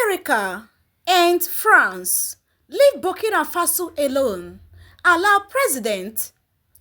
America and France leave Burkina Faso alone. Allow President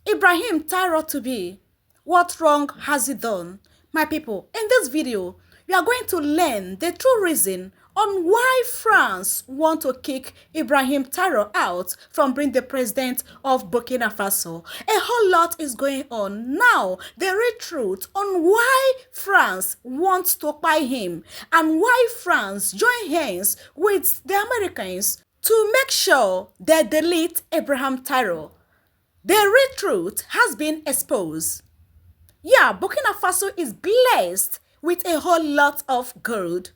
Ibrahim Traore to be. What wrong has he done? My people, in this video, we are going to learn the true reason on why France want to kick Ibrahim Traore out from being the president of Burkina Faso. A whole lot is going on. Now, the real truth on why France wants to buy him and why France join hands with the Americans to make sure they delete Ibrahim Traore. The real truth has been exposed. Yeah, Burkina Faso is blessed with a whole lot of gold.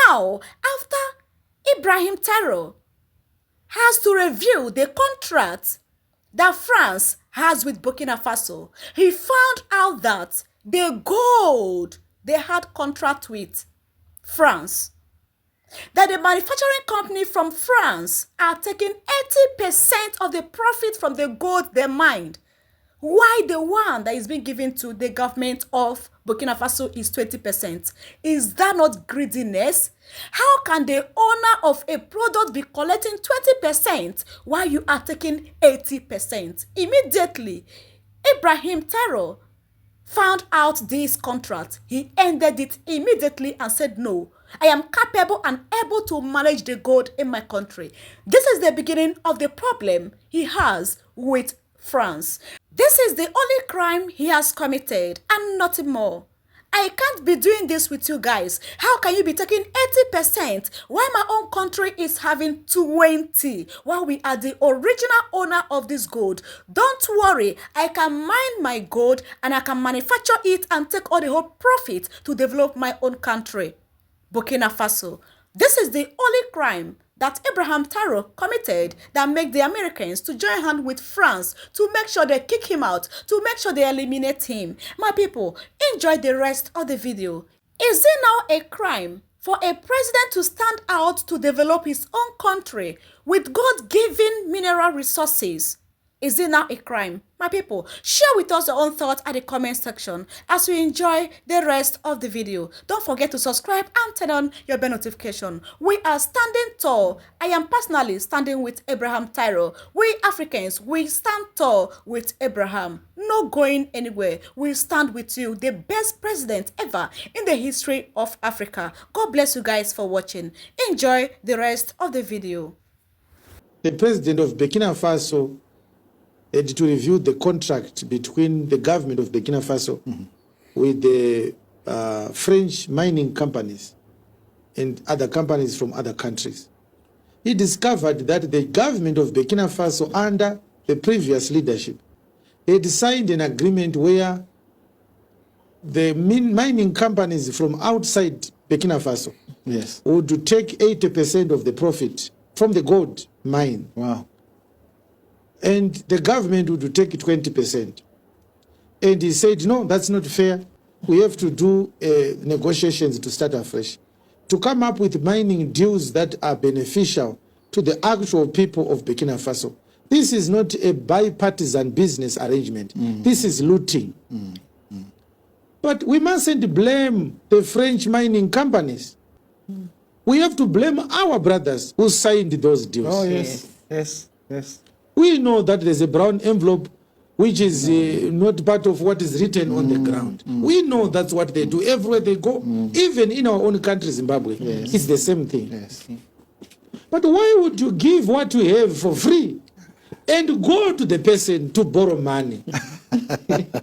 Now, after Ibrahim Traore has to review the contract that France has with Burkina Faso, he found out that the gold they had contract with France, that the manufacturing company from France are taking 80% of the profit from the gold they mined, why the one that is being given to the government of Burkina Faso is 20%. Is that not greediness? How can the owner of a product be collecting 20% while you are taking 80%? Immediately, Ibrahim Traore found out this contract. He ended it immediately and said, no, I am capable and able to manage the gold in my country. This is the beginning of the problem he has with France. This is the only crime he has committed and nothing more. I can't be doing this with you guys. How can you be taking 80% while my own country is having 20% while we are the original owner of this gold? Don't worry, I can mine my gold and I can manufacture it and take all the whole profit to develop my own country, Burkina Faso. This is the only crime that Ibrahim Traore committed that make the Americans to join hand with France to make sure they kick him out, to make sure they eliminate him. My people, enjoy the rest of the video. Is it now a crime for a president to stand out to develop his own country with God-given mineral resources? Is it now a crime? My people, share with us your own thoughts at the comment section as we enjoy the rest of the video. Don't forget to subscribe and turn on your bell notification. We are standing tall. I am personally standing with Ibrahim Traore. We Africans, we stand tall with Abraham. No going anywhere. We stand with you, the best president ever in the history of Africa. God bless you guys for watching. Enjoy the rest of the video. The president of Burkina Faso had to review the contract between the government of Burkina Faso with the French mining companies and other companies from other countries. He discovered that the government of Burkina Faso under the previous leadership had signed an agreement where the mining companies from outside Burkina Faso would take 80% of the profit from the gold mine. Wow. And the government would take 20%. And he said, no, that's not fair. We have to do negotiations to start afresh, to come up with mining deals that are beneficial to the actual people of Burkina Faso. This is not a bipartisan business arrangement. This is looting. But we mustn't blame the French mining companies. We have to blame our brothers who signed those deals. Oh, yes. We know that there's a brown envelope which is not part of what is written on the ground. We know that's what they do everywhere they go. Even in our own country, Zimbabwe, it's the same thing. But why would you give what you have for free and go to the person to borrow money?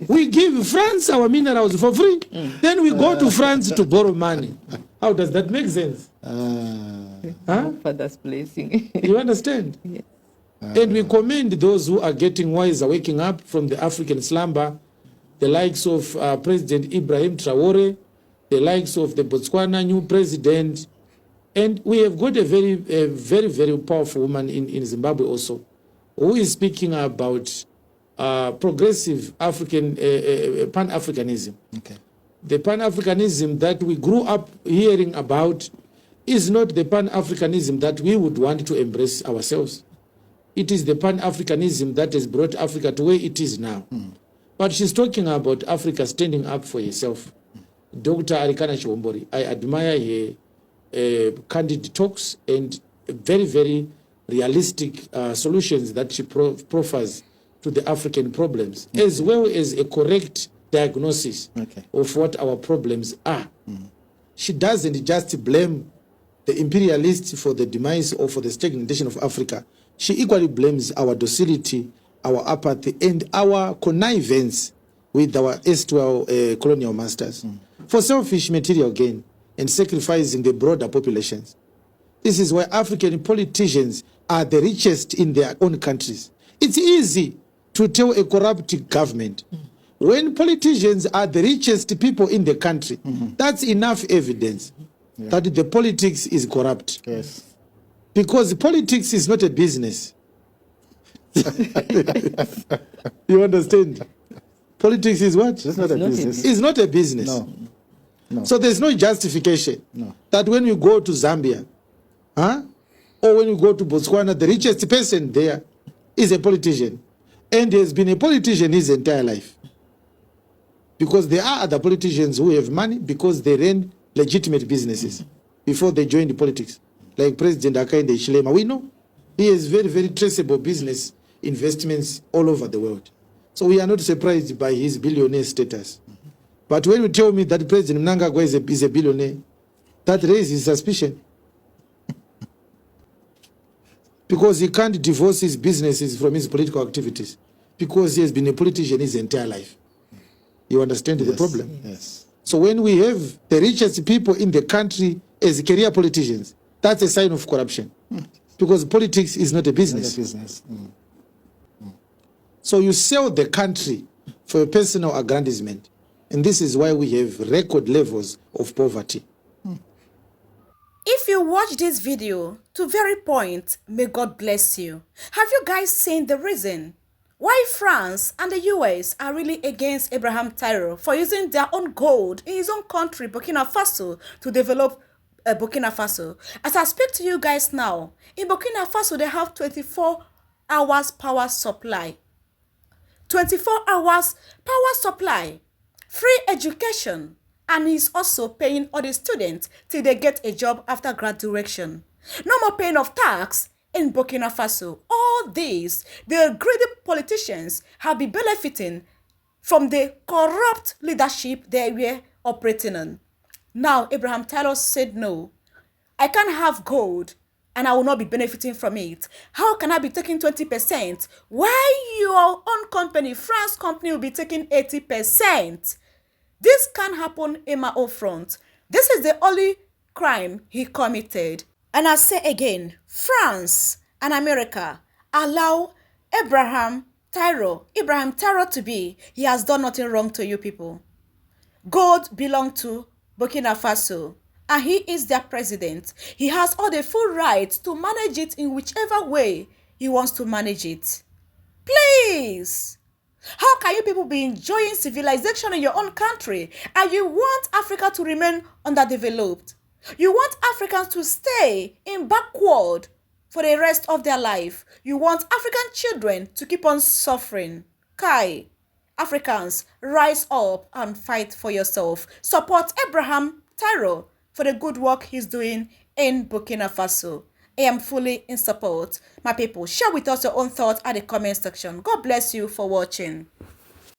We give France our minerals for free, then we go to France to borrow money. How does that make sense? Father's blessing. You understand? Yes. And we commend those who are getting wiser, waking up from the African slumber, the likes of President Ibrahim Traore, the likes of the Botswana new president. And we have got a very powerful woman in Zimbabwe also, who is speaking about progressive African Pan-Africanism. Okay. The Pan-Africanism that we grew up hearing about is not the Pan-Africanism that we would want to embrace ourselves. It is the Pan-Africanism that has brought Africa to where it is now. But she's talking about Africa standing up for herself. Dr. Arikana Chiwombori, I admire her candid talks and very, very realistic solutions that she proffers to the African problems, as well as a correct diagnosis of what our problems are. She doesn't just blame the imperialists for the demise or for the stagnation of Africa. She equally blames our docility, our apathy, and our connivance with our erstwhile colonial masters for selfish material gain and sacrificing the broader populations. This is why African politicians are the richest in their own countries. It's easy to tell a corrupt government. When politicians are the richest people in the country, that's enough evidence that the politics is corrupt. Yes. Because politics is not a business. You understand? Politics is what? It's not a business. It's not a business. No. No. So there's no justification No. that when you go to Zambia, or when you go to Botswana, the richest person there is a politician. And he has been a politician his entire life. Because there are other politicians who have money because they ran legitimate businesses before they joined politics. Like President Hakainde Hichilema, we know he has very, very traceable business investments all over the world. So we are not surprised by his billionaire status. But when you tell me that President Mnangagwa is a billionaire, that raises suspicion. Because he can't divorce his businesses from his political activities. Because he has been a politician his entire life. You understand the problem? Yes. So when we have the richest people in the country as career politicians, that's a sign of corruption. Because politics is not a business. Not a business. So you sell the country for a personal aggrandizement. And this is why we have record levels of poverty. If you watch this video to very point, may God bless you. Have you guys seen the reason why France and the US are really against Ibrahim Traore for using their own gold in his own country, Burkina Faso, to develop Burkina Faso? As I speak to you guys now, in Burkina Faso, they have 24 hours power supply. 24 hours power supply, free education, and he's also paying all the students till they get a job after graduation. No more paying of tax in Burkina Faso. All these, the greedy politicians have been benefiting from the corrupt leadership they were operating on. Now, Ibrahim Traore said, no, I can't have gold and I will not be benefiting from it. How can I be taking 20%? Why your own company, France company, will be taking 80%? This can't happen in my own front. This is the only crime he committed. And I say again, France and America allow Ibrahim Traore to be. He has done nothing wrong to you people. Gold belongs to Burkina Faso, and he is their president. He has all the full rights to manage it in whichever way he wants to manage it. Please! How can you people be enjoying civilization in your own country and you want Africa to remain underdeveloped? You want Africans to stay in backward for the rest of their life. You want African children to keep on suffering. Kai, Africans, rise up and fight for yourself. Support Ibrahim Traore for the good work he's doing in Burkina Faso. I am fully in support. My people, share with us your own thoughts at the comment section. God bless you for watching.